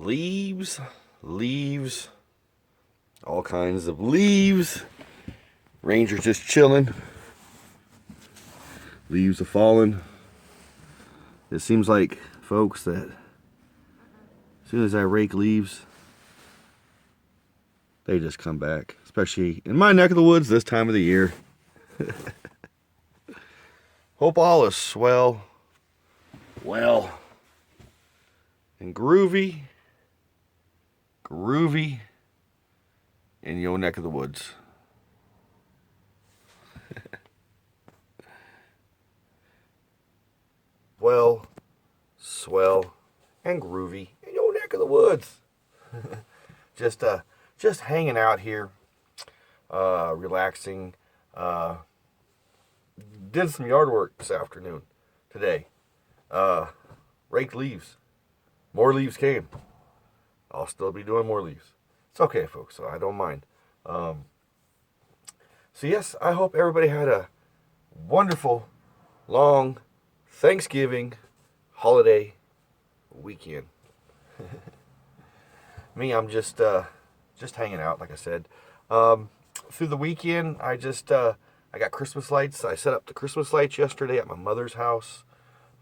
leaves, all kinds of leaves. Ranger's just chilling. Leaves are falling. It seems like, folks, that as soon as I rake leaves, they just come back. Especially in my neck of the woods this time of the year. Hope all is swell, well, and groovy in your neck of the woods. Well, swell, and groovy in your neck of the woods. Just hanging out here, relaxing. Did some yard work this afternoon, today. Raked leaves. More leaves came. I'll still be doing more leaves. It's okay, folks, so I don't mind. So yes, I hope everybody had a wonderful, long Thanksgiving holiday weekend. Me, I'm just hanging out, like I said. Through the weekend, I got Christmas lights. I set up the Christmas lights yesterday at my mother's house.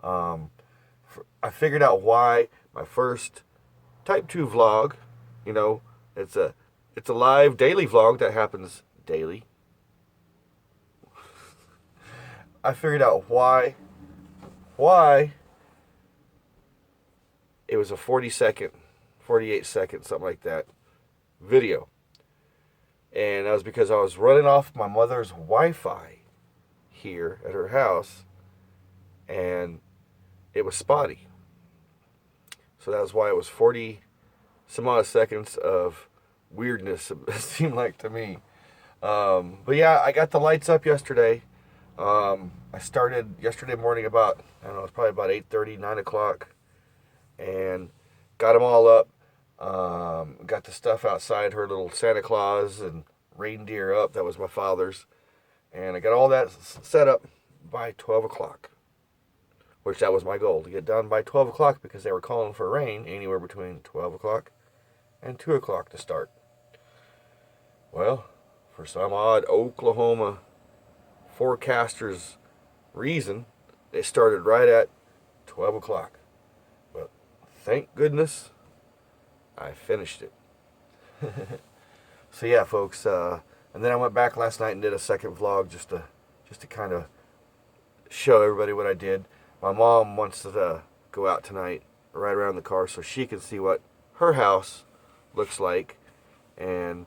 I figured out why my first Type 2 vlog, it's a live daily vlog that happens daily. I figured out why it was a 40-second, 48-second, something like that, video. And that was because I was running off my mother's Wi-Fi here at her house, and it was spotty. So that's why it was 40 some odd seconds of weirdness, it seemed like to me. But yeah, I got the lights up yesterday. I started yesterday morning about, I don't know, it's probably about 8:30, 9 o'clock. And got them all up. Got the stuff outside, her little Santa Claus and reindeer up. That was my father's. And I got all that set up by 12 o'clock. Which that was my goal, to get done by 12 o'clock because they were calling for rain anywhere between 12 o'clock and 2 o'clock to start. Well, for some odd Oklahoma forecaster's reason, they started right at 12 o'clock. But thank goodness I finished it. So yeah, folks, and then I went back last night and did a second vlog just to kind of show everybody what I did. My mom wants to go out tonight, ride around the car, so she can see what her house looks like, and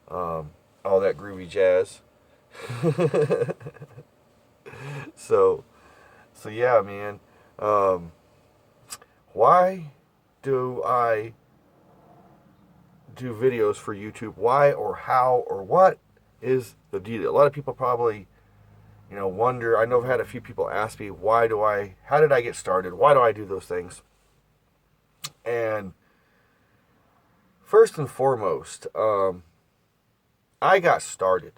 all that groovy jazz. So yeah, man. Why do I do videos for YouTube? Why or how or what is the deal? A lot of people probably wonder. I know I've had a few people ask me, how did I get started? Why do I do those things? And first and foremost, I got started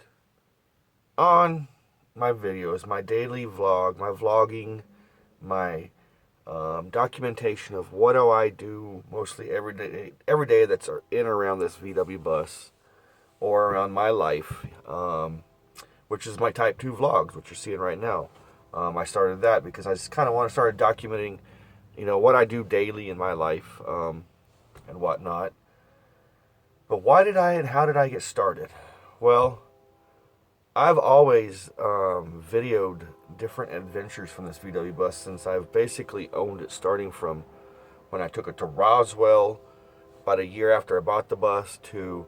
on my videos, my daily vlog, my vlogging, my documentation of what do I do mostly every day that's in or around this VW bus or around my life, which is my Type 2 vlogs, which you're seeing right now. I started that because I just kind of want to start documenting, what I do daily in my life and whatnot. But why did I and how did I get started? Well, I've always videoed different adventures from this VW bus since I've basically owned it, starting from when I took it to Roswell about a year after I bought the bus, to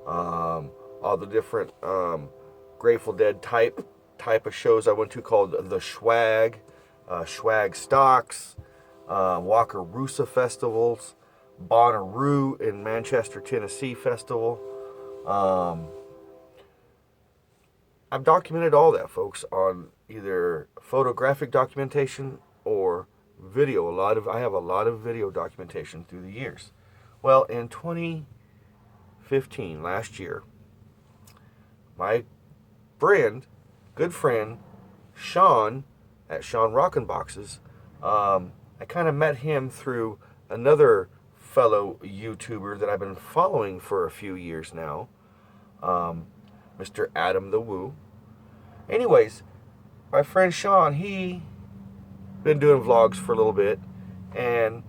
all the different Grateful Dead type of shows I went to called the Schwag, Schwag Stocks, Wakarusa festivals, Bonnaroo in Manchester, Tennessee festival. I've documented all that, folks, on either photographic documentation or video. I have a lot of video documentation through the years. Well, in 2015, last year, my good friend, Sean, at Sean Rockin' Boxes, I kind of met him through another fellow YouTuber that I've been following for a few years now, Mr. Adam the Woo. Anyways, my friend Sean, he been doing vlogs for a little bit, and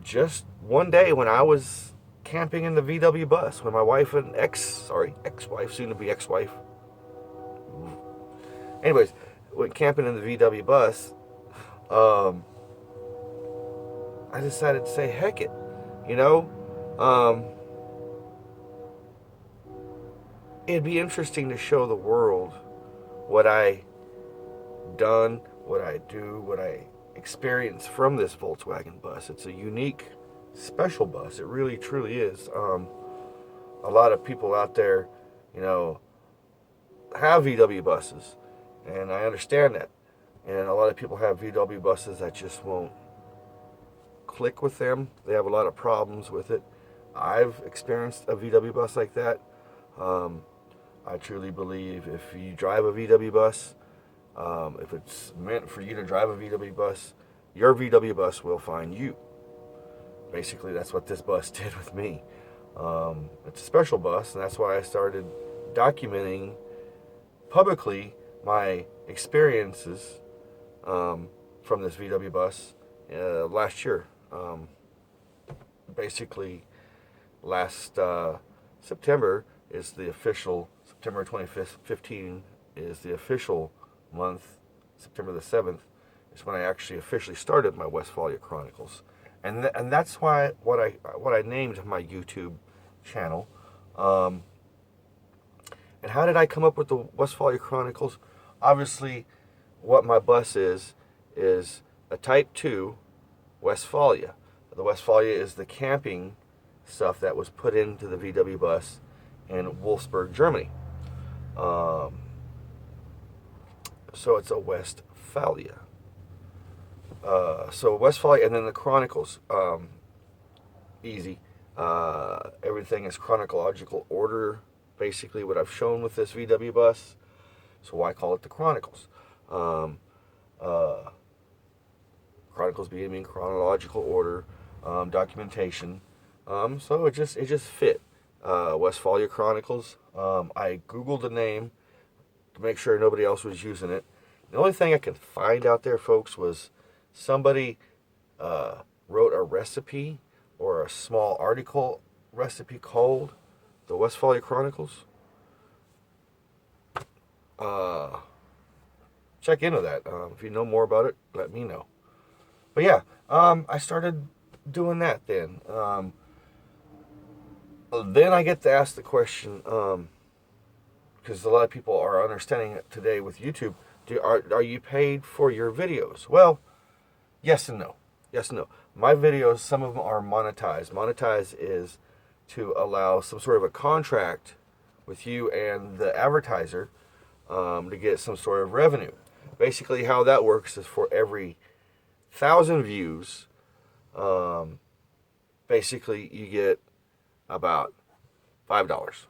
just one day when I was camping in the VW bus when my wife and ex-wife, soon to be ex-wife. Anyways, went camping in the VW bus. I decided to say, heck it, you know. It'd be interesting to show the world what I done, what I do, what I experience from this Volkswagen bus. It's a unique, special bus. It really, truly is. A lot of people out there, you know, have VW buses, and I understand that. And a lot of people have VW buses that just won't click with them. They have a lot of problems with it. I've experienced a VW bus like that. I truly believe if you drive a VW bus, if it's meant for you to drive a VW bus, your VW bus will find you. Basically, that's what this bus did with me. It's a special bus, and that's why I started documenting publicly my experiences from this VW bus last year. Basically, last September is the official, September 2015 is the official month. September the 7th is when I actually officially started my Westphalia Chronicles. And that's why what I named my YouTube channel. And how did I come up with the Westphalia Chronicles? Obviously, what my bus is a Type 2 Westphalia. The Westphalia is the camping stuff that was put into the VW bus in Wolfsburg, Germany. So it's a Westphalia. So Westphalia, and then the Chronicles. Easy. Everything is chronological order, basically what I've shown with this VW bus. So why call it the Chronicles? Chronicles being in chronological order, documentation. So it just fit. Westphalia Chronicles. I Googled the name to make sure nobody else was using it. The only thing I could find out there, folks, was somebody wrote a recipe or a small article recipe called the Westphalia Chronicles. Check into that. If you know more about it, let me know. But yeah, I started doing that then. Then I get to ask the question, because a lot of people are understanding it today with YouTube. Are you paid for your videos? Well, yes and no. Yes and no. My videos, some of them are monetized. Monetize is to allow some sort of a contract with you and the advertiser to get some sort of revenue. Basically, how that works is for every 1,000 views, basically you get about $5.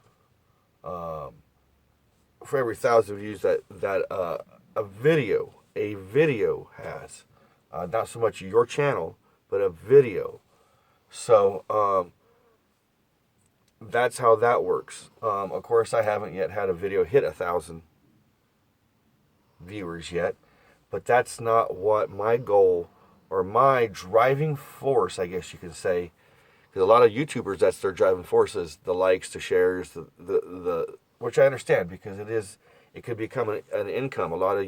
For every 1,000 views that a video has, not so much your channel, but a video. So that's how that works. Of course, I haven't yet had a video hit 1,000 viewers yet, but that's not what my goal or my driving force, I guess you could say. Because a lot of YouTubers, that's their driving force, is the likes, the shares, the which I understand, because it could become an income. A lot of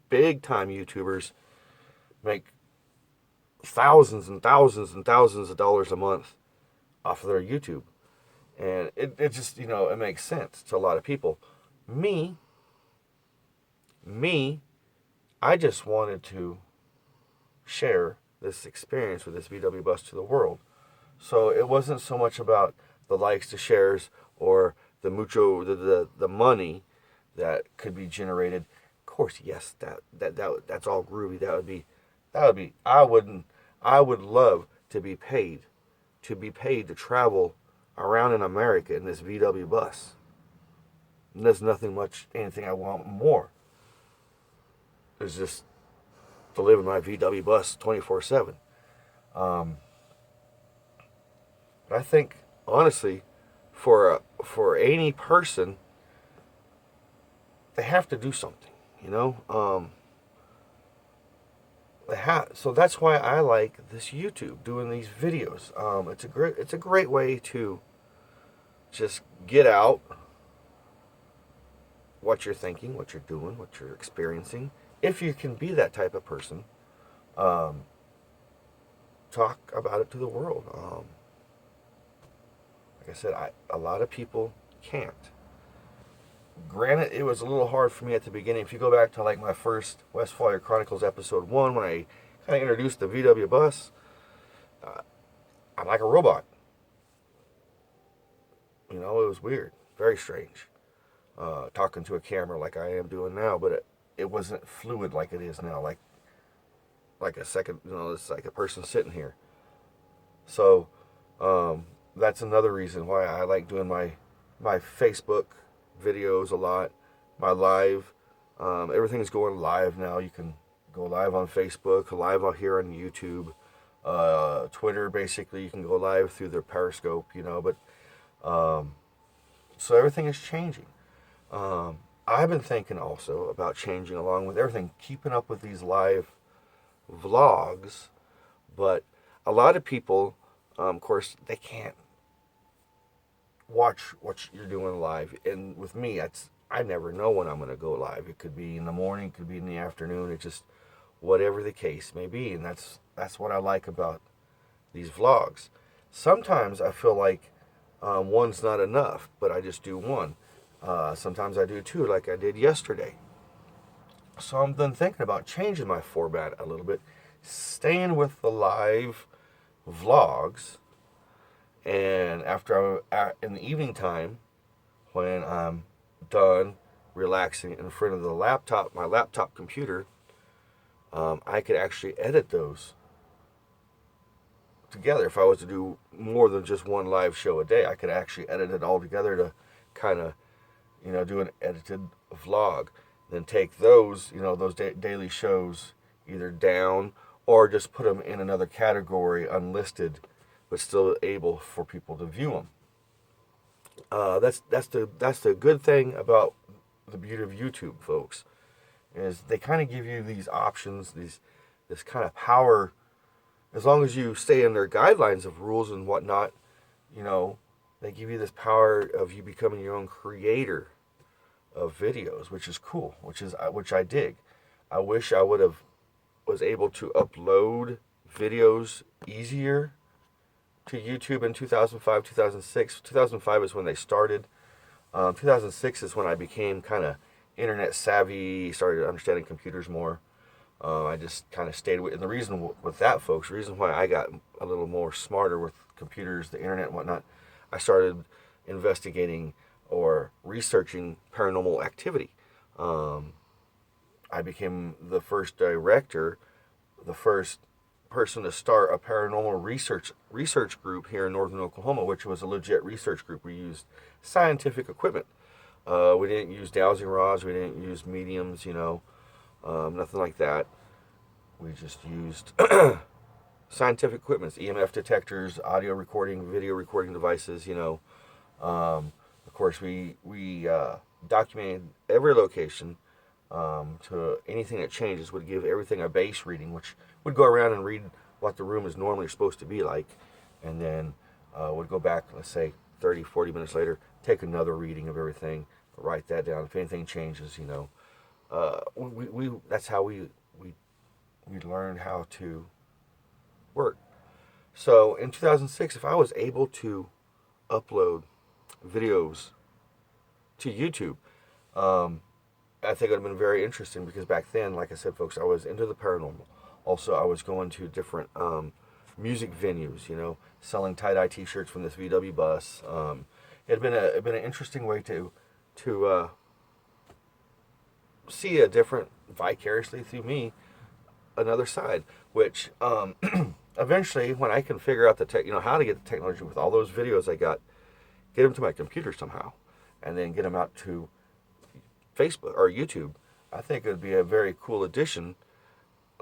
big time YouTubers make thousands and thousands and thousands of dollars a month off of their YouTube. And it just, it makes sense to a lot of people. Me, I just wanted to share this experience with this VW bus to the world. So it wasn't so much about the likes, the shares, or the money that could be generated. Of course, yes, that's all groovy. That would be. I would love to be paid to travel around in America in this VW bus. And there's anything I want more. It's just to live in my VW bus 24/7. But I think, honestly, for any person, they have to do something, you know. So that's why I like this YouTube, doing these videos. It's a great way to just get out what you're thinking, what you're doing, what you're experiencing. If you can be that type of person, um, talk about it to the world. Like I said, a lot of people can't. Granted, it was a little hard for me at the beginning. If you go back to like my first Westphalia Chronicles episode 1, when I kind of introduced the VW bus, uh, I'm like a robot. You know, it was weird, very strange, talking to a camera like I am doing now. But it wasn't fluid like it is now. Like a second, you know, it's like a person sitting here. So that's another reason why I like doing my Facebook videos a lot. My live, everything's going live now. You can go live on Facebook, live out here on YouTube, Twitter. Basically, you can go live through their Periscope. You know, but so everything is changing. I've been thinking also about changing along with everything, keeping up with these live vlogs, but a lot of people, of course, they can't watch what you're doing live. And with me, I never know when I'm going to go live. It could be in the morning, it could be in the afternoon. It just, whatever the case may be. And that's what I like about these vlogs. Sometimes I feel like one's not enough, but I just do one. Sometimes I do two, like I did yesterday. So I'm then thinking about changing my format a little bit, staying with the live vlogs, and in the evening time, when I'm done relaxing in front of my laptop computer, I could actually edit those together. If I was to do more than just one live show a day, I could actually edit it all together to kind of, do an edited vlog. Then take those, those daily shows either down or just put them in another category, unlisted, but still able for people to view them. That's the good thing about the beauty of YouTube, folks, is they kind of give you these options, this kind of power, as long as you stay in their guidelines of rules and whatnot. They give you this power of you becoming your own creator of videos, which is cool, which I dig. I wish I was able to upload videos easier to YouTube in 2005, 2006. 2005 is when they started. 2006 is when I became kind of internet savvy, started understanding computers more. I just kind of stayed with, and the reason with that, folks, the reason why I got a little more smarter with computers, the internet and whatnot, I started investigating or researching paranormal activity. I became the first director, the first person to start a paranormal research group here in northern Oklahoma, which was a legit research group. We used scientific equipment. We didn't use dowsing rods. We didn't use mediums. Nothing like that. We just used scientific equipment, EMF detectors, audio recording, video recording devices. Of course, we documented every location. To anything that changes would give everything a base reading, which would go around and read what the room is normally supposed to be like, and then would go back, let's say 30, 40 minutes later, take another reading of everything, write that down. If anything changes, that's how we learned how to work. So in 2006, if I was able to upload videos to YouTube, I think it would have been very interesting, because back then, like I said, folks, I was into the paranormal. Also, I was going to different music venues, selling tie-dye T-shirts from this VW bus. It had been an interesting way to see a different, vicariously through me, another side. Which eventually, when I can figure out how to get the technology with all those videos I got, get them to my computer somehow, and then get them out to Facebook or YouTube, I think it would be a very cool addition,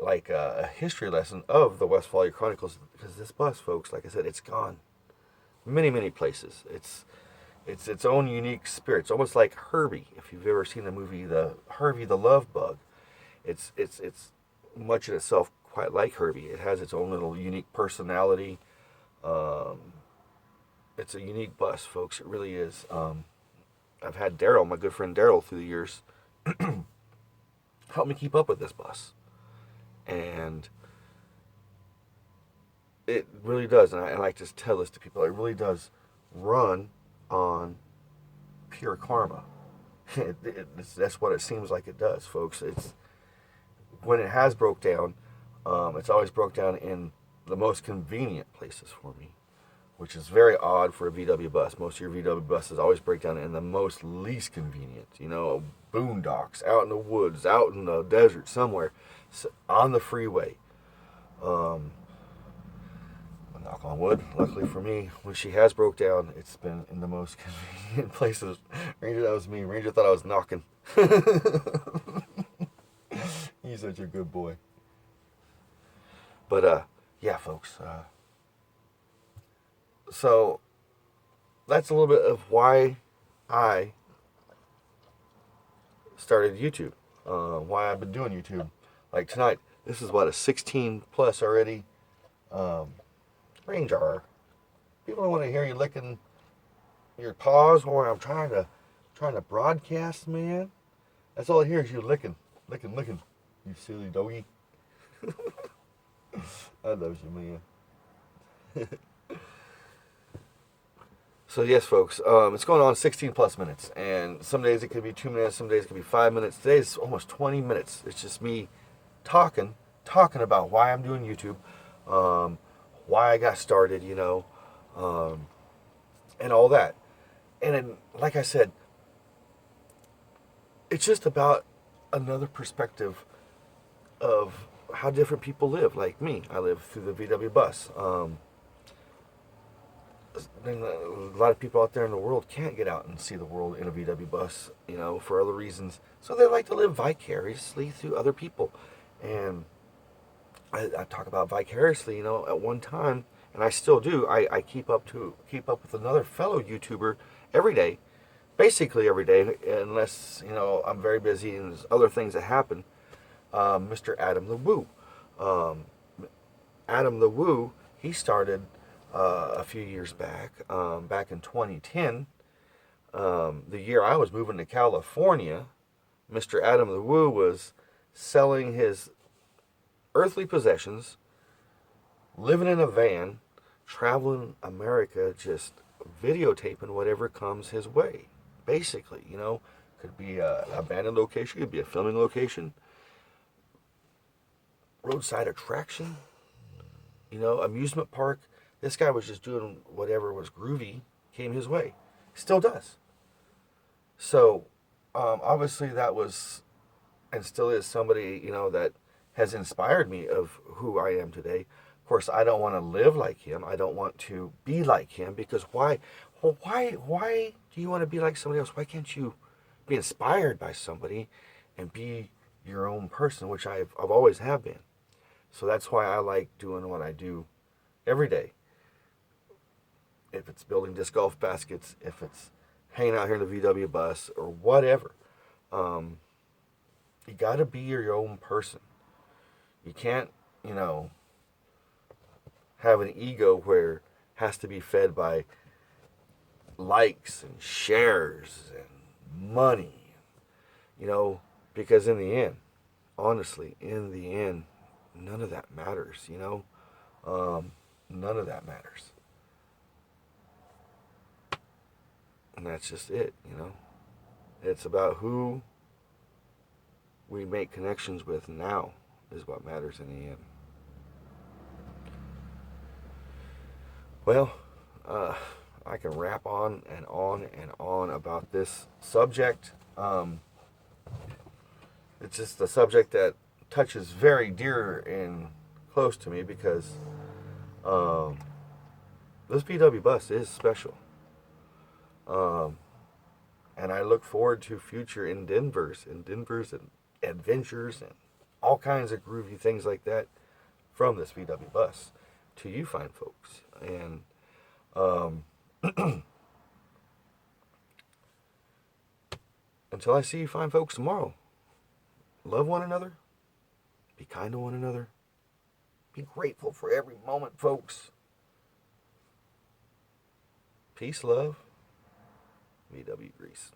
like a history lesson of the Westphalia Chronicles. Because this bus, folks, like I said, it's gone. many, many places. It's its own unique spirit. It's almost like Herbie. If you've ever seen the movie The Herbie the Love Bug, it's much in itself quite like Herbie. It has its own little unique personality. Um, it's a unique bus, folks. It really is. I've had Daryl, my good friend Daryl, through the years, help me keep up with this bus, and it really does. And I like to tell this to people. It really does run on pure karma. That's what it seems like it does, folks. It's when it has broke down, it's always broke down in the most convenient places for me, which is very odd for a VW bus. Most of your VW buses always break down in the most least convenient, boondocks, out in the woods, out in the desert somewhere, on the freeway. Knock on wood, luckily for me, when she has broke down, it's been in the most convenient places. Ranger, that was me. Ranger thought I was knocking. He's such a good boy. But, yeah, folks. So, that's a little bit of why I started YouTube. Why I've been doing YouTube. Like tonight, this is what, a 16 plus already. Ranger, people don't want to hear you licking your paws while I'm trying to broadcast, man. That's all I hear is you licking. You silly doggy. I love you, man. So yes, folks, it's going on 16 plus minutes, and some days it could be 2 minutes, some days it could be 5 minutes. Today it's almost 20 minutes. It's just me talking about why I'm doing YouTube, why I got started, and all that. And then, like I said, it's just about another perspective of how different people live. Like me, I live through the VW bus. And a lot of people out there in the world can't get out and see the world in a VW bus, for other reasons. So they like to live vicariously through other people. And I talk about vicariously, at one time, and I still do. I keep up with another fellow YouTuber every day, basically every day, unless I'm very busy and there's other things that happen. Mr. Adam the Woo. Adam the Woo, he started a few years back in 2010, the year I was moving to California. Mr. Adam the Woo was selling his earthly possessions, living in a van, traveling America, just videotaping whatever comes his way. Basically, could be an abandoned location, could be a filming location, roadside attraction, amusement park. This guy was just doing whatever was groovy came his way. Still does. So, obviously that was, and still is, somebody, that has inspired me of who I am today. Of course, I don't want to live like him. I don't want to be like him, because why? Well, why do you want to be like somebody else? Why can't you be inspired by somebody and be your own person, which I've always have been. So that's why I like doing what I do every day. If it's building disc golf baskets, if it's hanging out here in the VW bus, or whatever. You got to be your own person. You can't, have an ego where it has to be fed by likes and shares and money, because in the end, honestly, none of that matters, none of that matters. And that's just it, It's about who we make connections with now is what matters in the end. Well, I can rap on and on and on about this subject. It's just a subject that touches very dear and close to me because this VW bus is special. And I look forward to future endeavors and adventures and all kinds of groovy things like that from this VW bus to you fine folks. And until I see you fine folks tomorrow, love one another. Be kind to one another. Be grateful for every moment, folks. Peace, love. VW Grease.